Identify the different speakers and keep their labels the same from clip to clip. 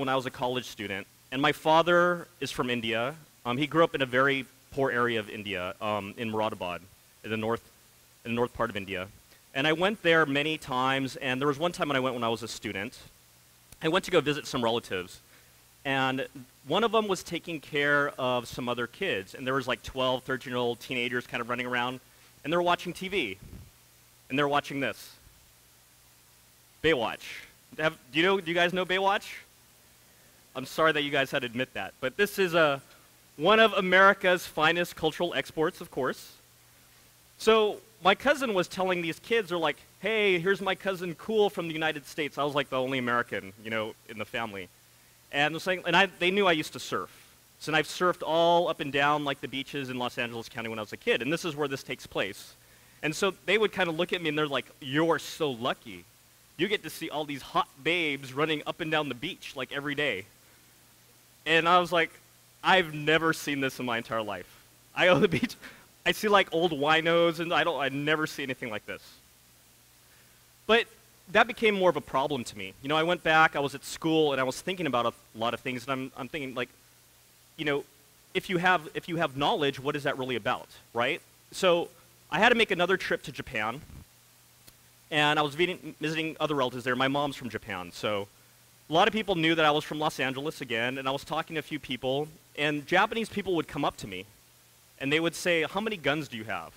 Speaker 1: when I was a college student, and my father is from India. He grew up in a very poor area of India, in Moradabad, in the north part of India. And I went there many times, and there was one time when I went when I was a student. I went to go visit some relatives, and one of them was taking care of some other kids, and there was like 12, 13-year-old teenagers kind of running around, and they were watching TV, and they were watching this. Baywatch. Do you guys know Baywatch? I'm sorry that you guys had to admit that, but this is one of America's finest cultural exports, of course. So my cousin was telling these kids, they're like, hey, here's my cousin Kul from the United States. I was like the only American, in the family. And they're saying, they knew I used to surf. So I've surfed all up and down like the beaches in Los Angeles County when I was a kid, and this is where this takes place. And so they would kind of look at me and they're like, you're so lucky. You get to see all these hot babes running up and down the beach like every day. And I was like, I've never seen this in my entire life. I go to the beach, I see like old winos, and I never see anything like this. But that became more of a problem to me. I went back, I was at school, and I was thinking about a lot of things, and I'm thinking like, if you have knowledge, what is that really about, right? So I had to make another trip to Japan, and I was visiting other relatives there. My mom's from Japan, so a lot of people knew that I was from Los Angeles again, and I was talking to a few people, and Japanese people would come up to me, and they would say, how many guns do you have?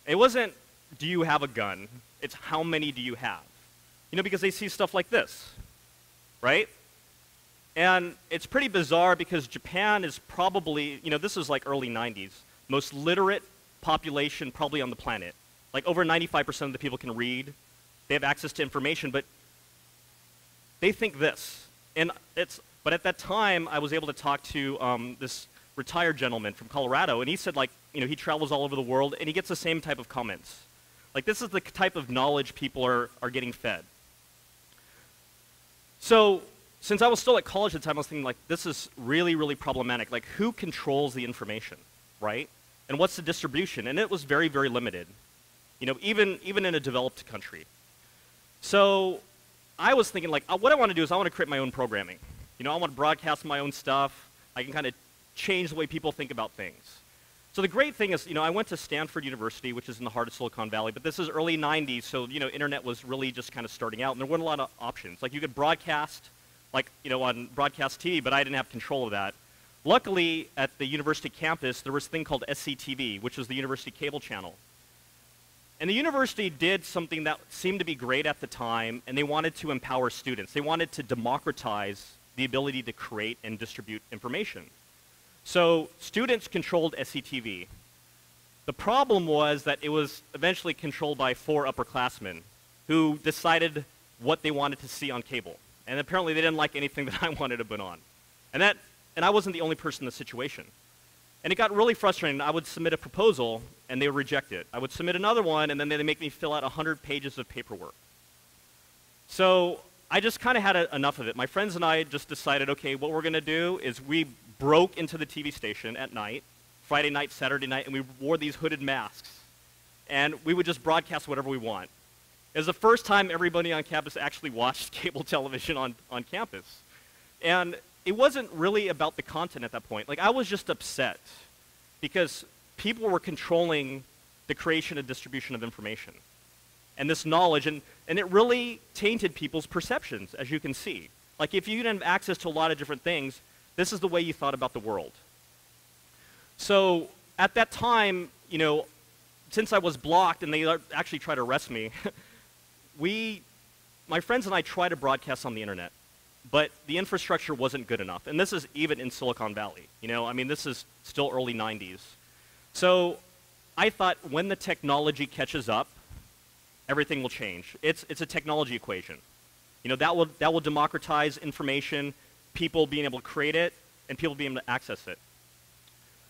Speaker 1: It wasn't, do you have a gun? It's how many do you have? Because they see stuff like this, right? And it's pretty bizarre because Japan is probably, this is like early 90s, most literate population probably on the planet. Like over 95% of the people can read. They have access to information, but they think this. But at that time, I was able to talk to this retired gentleman from Colorado, and he said he travels all over the world, and he gets the same type of comments. Like, this is the type of knowledge people are getting fed. So, since I was still at college at the time, I was thinking, this is really, really problematic. Like, who controls the information, right? And what's the distribution? And it was very, very limited, even in a developed country. So, I was thinking, what I want to do is I want to create my own programming. I want to broadcast my own stuff. I can kind of change the way people think about things. So the great thing is, I went to Stanford University, which is in the heart of Silicon Valley, but this is early 90s, so, internet was really just kind of starting out, and there weren't a lot of options. Like, you could broadcast, on broadcast TV, but I didn't have control of that. Luckily, at the university campus, there was a thing called SCTV, which was the university cable channel. And the university did something that seemed to be great at the time, and they wanted to empower students. They wanted to democratize the ability to create and distribute information. So students controlled SCTV. The problem was that it was eventually controlled by 4 upperclassmen who decided what they wanted to see on cable. And apparently they didn't like anything that I wanted to put on. And I wasn't the only person in the situation. And it got really frustrating. I would submit a proposal, and they would reject it. I would submit another one, and then they'd make me fill out 100 pages of paperwork. So I just kind of had enough of it. My friends and I just decided, okay, what we're going to do is we broke into the TV station at night, Friday night, Saturday night, and we wore these hooded masks. And we would just broadcast whatever we want. It was the first time everybody on campus actually watched cable television on campus. And it wasn't really about the content at that point. I was just upset because people were controlling the creation and distribution of information and this knowledge, and it really tainted people's perceptions, as you can see. If you didn't have access to a lot of different things, this is the way you thought about the world. So at that time, since I was blocked and they actually tried to arrest me, my friends and I tried to broadcast on the internet, but the infrastructure wasn't good enough. And this is even in Silicon Valley. This is still early 90s. So I thought when the technology catches up, everything will change. It's a technology equation. That will democratize information, people being able to create it, and people being able to access it.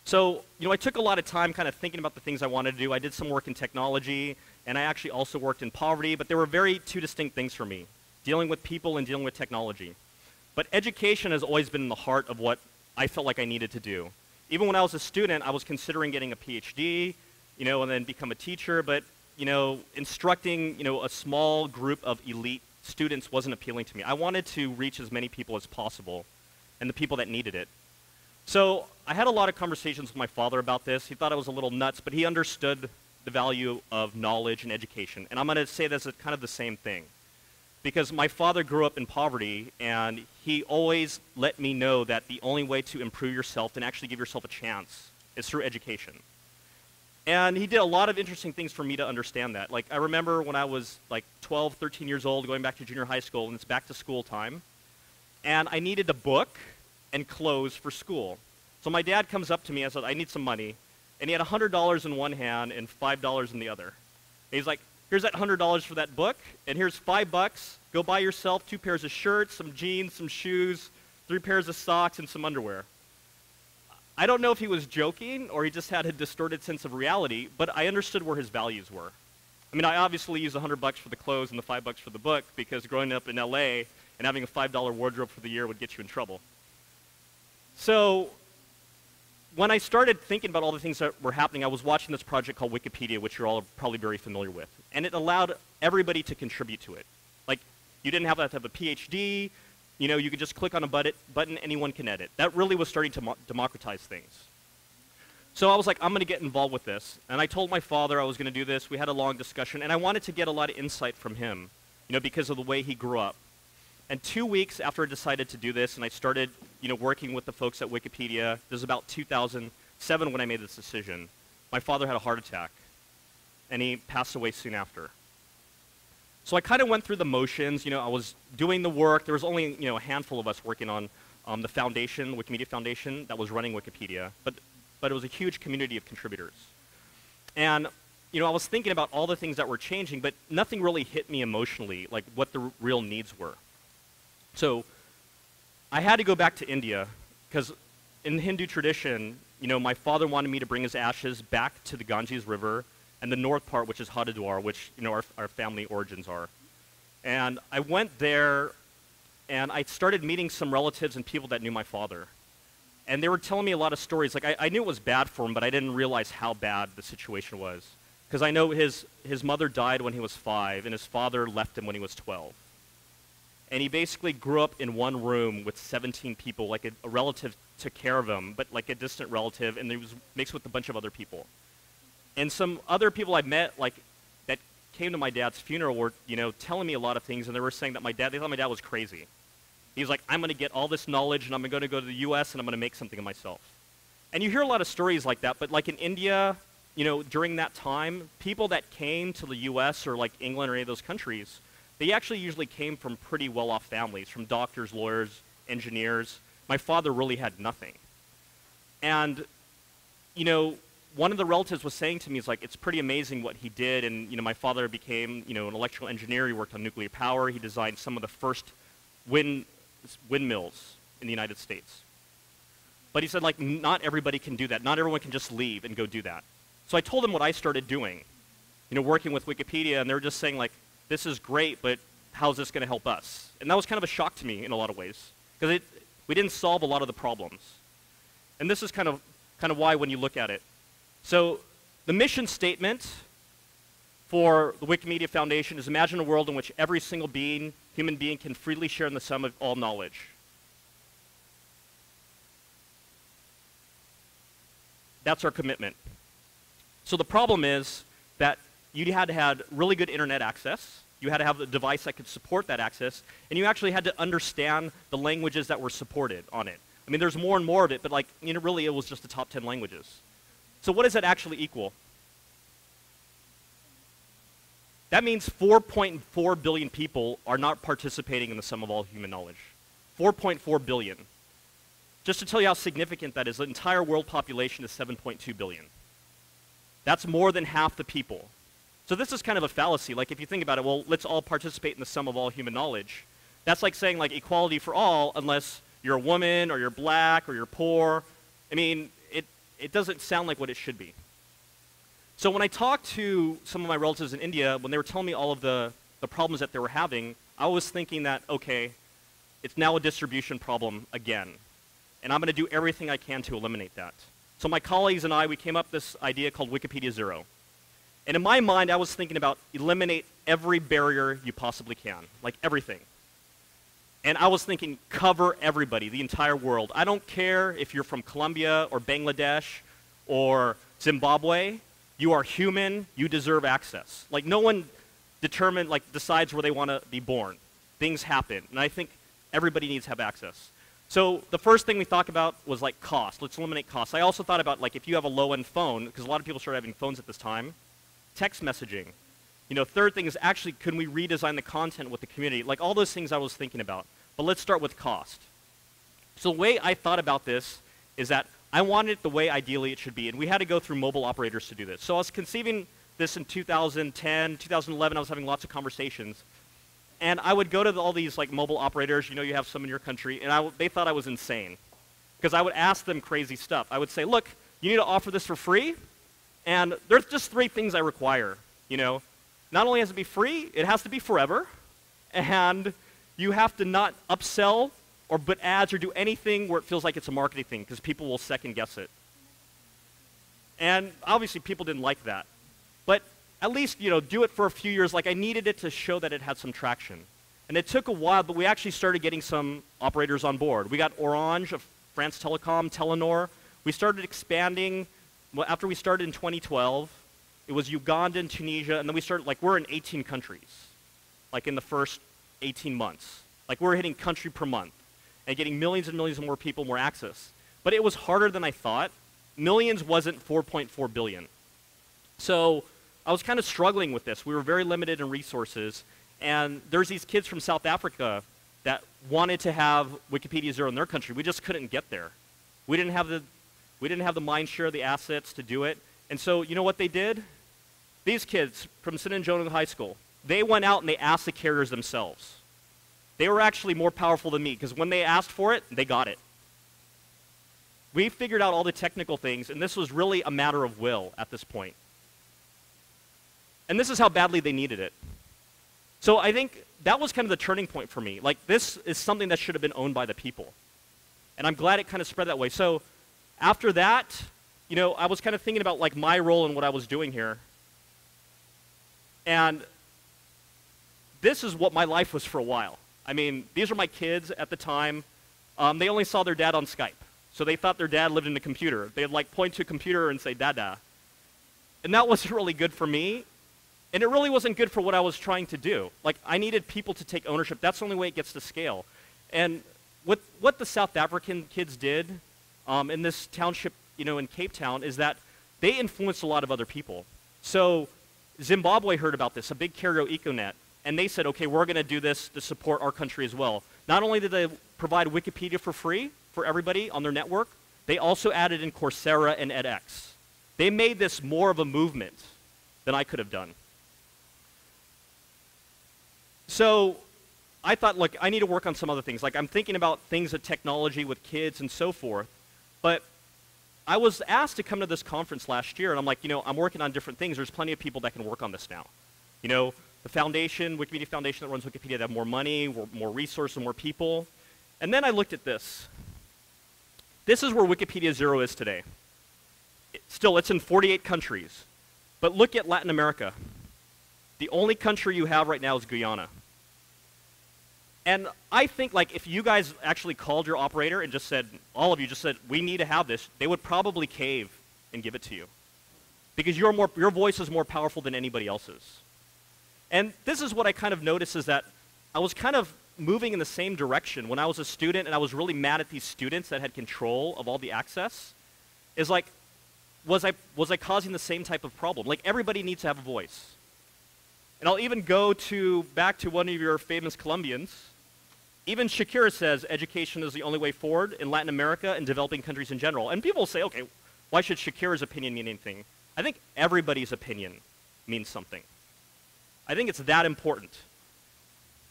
Speaker 1: So, I took a lot of time kind of thinking about the things I wanted to do. I did some work in technology, and I actually also worked in poverty, but there were two distinct things for me, dealing with people and dealing with technology. But education has always been in the heart of what I felt like I needed to do. Even when I was a student, I was considering getting a PhD, and then become a teacher, but, instructing, a small group of elite students wasn't appealing to me. I wanted to reach as many people as possible, and the people that needed it. So I had a lot of conversations with my father about this. He thought I was a little nuts, but he understood the value of knowledge and education. And I'm going to say this is kind of the same thing. Because my father grew up in poverty, and he always let me know that the only way to improve yourself and actually give yourself a chance is through education. And he did a lot of interesting things for me to understand that. Like, I remember when I was like 12, 13 years old, going back to junior high school, and it's back to school time, and I needed a book and clothes for school. So my dad comes up to me and said, I need some money. And he had $100 in one hand and $5 in the other. And he's like, here's that $100 for that book, and here's $5. Go buy yourself 2 pairs of shirts, some jeans, some shoes, 3 pairs of socks, and some underwear. I don't know if he was joking or he just had a distorted sense of reality, but I understood where his values were. I mean, I obviously used $100 for the clothes and the $5 for the book, because growing up in LA and having a $5 wardrobe for the year would get you in trouble. So when I started thinking about all the things that were happening, I was watching this project called Wikipedia, which you're all probably very familiar with. And it allowed everybody to contribute to it. Like, you didn't have to have a PhD. You know, you could just click on a button, anyone can edit. That really was starting to democratize things. So I was like, I'm going to get involved with this. And I told my father I was going to do this. We had a long discussion. And I wanted to get a lot of insight from him, you know, because of the way he grew up. And 2 weeks after I decided to do this, and I started, you know, working with the folks at Wikipedia, this was about 2007 when I made this decision, my father had a heart attack, and he passed away soon after. So I kind of went through the motions. You know, I was doing the work. There was only, you know, a handful of us working on the foundation, the Wikimedia Foundation, that was running Wikipedia, but it was a huge community of contributors. And, you know, I was thinking about all the things that were changing, but nothing really hit me emotionally, like what the real needs were. So I had to go back to India, because in the Hindu tradition, you know, my father wanted me to bring his ashes back to the Ganges River and the north part, which is Wadhwa, which, you know, our family origins are. And I went there, and I started meeting some relatives and people that knew my father. And they were telling me a lot of stories. Like, I knew it was bad for him, but I didn't realize how bad the situation was. Because I know his mother died when he was 5, and his father left him when he was 12. And he basically grew up in one room with 17 people, like a relative took care of him, but like a distant relative, and he was mixed with a bunch of other people. And some other people I met, like, that came to my dad's funeral were, you know, telling me a lot of things, and they were saying that they thought my dad was crazy. He was like, I'm going to get all this knowledge, and I'm going to go to the US, and I'm going to make something of myself. And you hear a lot of stories like that, but like in India, you know, during that time, people that came to the US or like England or any of those countries, they actually usually came from pretty well-off families, from doctors, lawyers, engineers. My father really had nothing. And, you know, one of the relatives was saying to me, he's like, it's pretty amazing what he did. And, you know, my father became, you know, an electrical engineer. He worked on nuclear power. He designed some of the first windmills in the United States. But he said, like, not everybody can do that. Not everyone can just leave and go do that. So I told him what I started doing, you know, working with Wikipedia, and they were just saying, like, this is great, but how's this going to help us? And that was kind of a shock to me in a lot of ways, because we didn't solve a lot of the problems. And this is kind of why when you look at it. So the mission statement for the Wikimedia Foundation is imagine a world in which every single human being can freely share in the sum of all knowledge. That's our commitment. So the problem is that you had to have really good internet access. You had to have a device that could support that access, and you actually had to understand the languages that were supported on it. I mean, there's more and more of it, but like, you know, really it was just the top 10 languages. So what does that actually equal? That means 4.4 billion people are not participating in the sum of all human knowledge. 4.4 billion. Just to tell you how significant that is, the entire world population is 7.2 billion. That's more than half the people. So this is kind of a fallacy. Like, if you think about it, well, let's all participate in the sum of all human knowledge. That's like saying, like, equality for all unless you're a woman or you're black or you're poor. I mean, it doesn't sound like what it should be. So when I talked to some of my relatives in India, when they were telling me all of the problems that they were having, I was thinking that, okay, it's now a distribution problem again. And I'm going to do everything I can to eliminate that. So my colleagues and I, we came up with this idea called Wikipedia Zero. And in my mind, I was thinking about eliminate every barrier you possibly can, like everything. And I was thinking cover everybody, the entire world. I don't care if you're from Colombia or Bangladesh or Zimbabwe. You are human. You deserve access. Like no one decides where they want to be born. Things happen. And I think everybody needs to have access. So the first thing we thought about was like cost. Let's eliminate cost. I also thought about like if you have a low-end phone, because a lot of people started having phones at this time, text messaging. You know, third thing is actually can we redesign the content with the community? Like all those things I was thinking about. But let's start with cost. So the way I thought about this is that I wanted it the way ideally it should be, and we had to go through mobile operators to do this. So I was conceiving this in 2010, 2011, I was having lots of conversations. And I would go to all these like mobile operators, you know, you have some in your country, and they thought I was insane. Because I would ask them crazy stuff. I would say, look, you need to offer this for free, and there's just 3 things I require, you know. Not only has it to be free, it has to be forever, and you have to not upsell or put ads or do anything where it feels like it's a marketing thing, because people will second guess it. And obviously people didn't like that. But at least, you know, do it for a few years. Like I needed it to show that it had some traction. And it took a while, but we actually started getting some operators on board. We got Orange of France Telecom, Telenor. We started expanding. Well, after we started in 2012, it was Uganda and Tunisia, and then we started, like we're in 18 countries, like in the first 18 months. Like we're hitting country per month and getting millions and millions more people more access. But it was harder than I thought. Millions wasn't 4.4 billion. So I was kind of struggling with this. We were very limited in resources. And there's these kids from South Africa that wanted to have Wikipedia Zero in their country. We just couldn't get there. We didn't have the mind share, the assets to do it. And so you know what they did? These kids from St. Joan High School, they went out and they asked the carriers themselves. They were actually more powerful than me because when they asked for it, they got it. We figured out all the technical things, and this was really a matter of will at this point. And this is how badly they needed it. So I think that was kind of the turning point for me. Like this is something that should have been owned by the people. And I'm glad it kind of spread that way. So after that, you know, I was kind of thinking about like my role in what I was doing here. And this is what my life was for a while. I mean, these are my kids at the time. They only saw their dad on Skype. So they thought their dad lived in a computer. They'd like point to a computer and say, Dada. And that wasn't really good for me. And it really wasn't good for what I was trying to do. Like, I needed people to take ownership. That's the only way it gets to scale. And what the South African kids did in this township, you know, in Cape Town, is that they influenced a lot of other people. So Zimbabwe heard about this, a big carrier Econet, and they said, okay, we're going to do this to support our country as well. Not only did they provide Wikipedia for free for everybody on their network, they also added in Coursera and edX. They made this more of a movement than I could have done. So I thought, look, I need to work on some other things. Like I'm thinking about things with technology with kids and so forth. But I was asked to come to this conference last year, and I'm like, you know, I'm working on different things. There's plenty of people that can work on this now. You know, the foundation, Wikimedia Foundation that runs Wikipedia, they have more money, more resources, more people. And then I looked at this. This is where Wikipedia Zero is today. Still, it's in 48 countries. But look at Latin America. The only country you have right now is Guyana. And I think, like, if you guys actually called your operator and just said, all of you just said, we need to have this, they would probably cave and give it to you. Because your voice is more powerful than anybody else's. And this is what I kind of noticed is that I was kind of moving in the same direction when I was a student, and I was really mad at these students that had control of all the access. Is like, was I causing the same type of problem? Like, everybody needs to have a voice. And I'll even go back to one of your famous Colombians. Even Shakira says education is the only way forward in Latin America and developing countries in general. And people say, okay, why should Shakira's opinion mean anything? I think everybody's opinion means something. I think it's that important.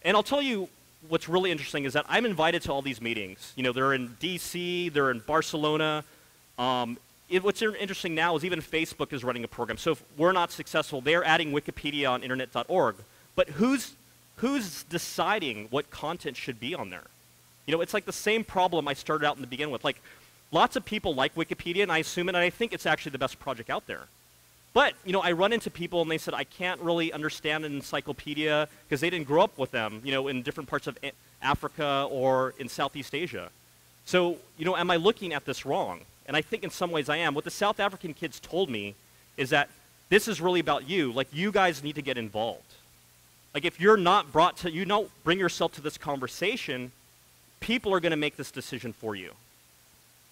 Speaker 1: And I'll tell you what's really interesting is that I'm invited to all these meetings. You know, they're in DC, they're in Barcelona. What's interesting now is even Facebook is running a program. So if we're not successful, they're adding Wikipedia on internet.org. But who's deciding what content should be on there? You know, it's like the same problem I started out in the beginning with. Like, lots of people like Wikipedia, and I assume it, and I think it's actually the best project out there. But, you know, I run into people and they said, I can't really understand an encyclopedia because they didn't grow up with them, you know, in different parts of Africa or in Southeast Asia. So, you know, am I looking at this wrong? And I think in some ways I am. What the South African kids told me is that this is really about you. Like, you guys need to get involved. Like, if you're not brought to, you don't bring yourself to this conversation, people are going to make this decision for you.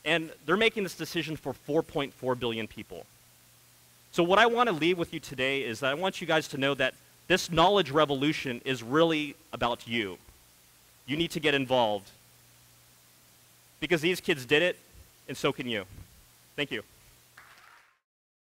Speaker 1: And they're making this decision for 4.4 billion people. So what I want to leave with you today is that I want you guys to know that this knowledge revolution is really about you. You need to get involved. Because these kids did it, and so can you. Thank you.